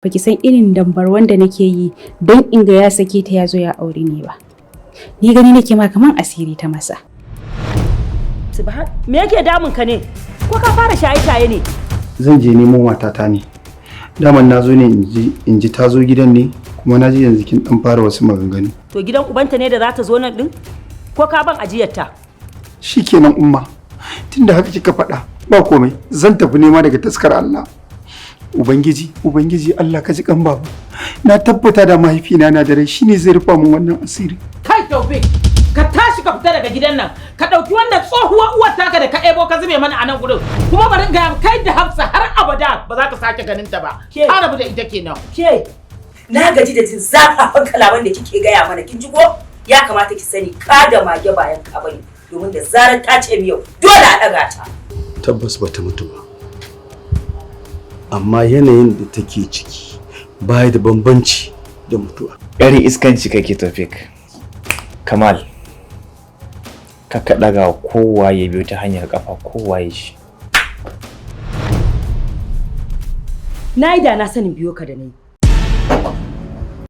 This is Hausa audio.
Baki san irin dambar wanda nake yi don in ga ya sake ta ya zo ya aure ni ba. Ni gani nake ma kaman asiri ta masa. Me yake damun ka ne? Ko ka fara shaye-shaye ne? Zan je nemo matata ne. Daman na zo ne in ji ta zo gidan ne kuma na ji yanzu kin dan fara wasu maganganu. To gidan ubanta ne da za ta zo nan din? Ko ka ban ajiyarta? Shikenan umma. Tunda haka kika faɗa ba komai zan tafi nema daga taskar Allah. Ubangiji Allah ka ji kan baba. Na tabbata da mahaifina na da rai shine zai rufa min wannan asiri. Kai Taufik, ka tashi ka fita daga gidan nan. Ka dauki wannan tsohuwar uwar taka da ka ebo ka zube mana a nan gurin. Kuma bari ga kai da Hafsa har abada ba za ka sake ganin ta ba. Ka rabu da ita kenan. Ke na gaji da jin zafafan kalaman da kike gaya mana kin ji ko? Ya kamata ki sani ka da mage bayan ka bane. Domin da zarar ta ce miyau dole a daga ta. Tabbas bata mutu ba. Amma yanayin da take ciki baya da bambanci da mutuwa. Yari iskanci kake Taufik. Kamal, ka daga kowa ya biyo ta hanyar kafa kowa ya shi. Na yi da na sanin biyo ka da nayi.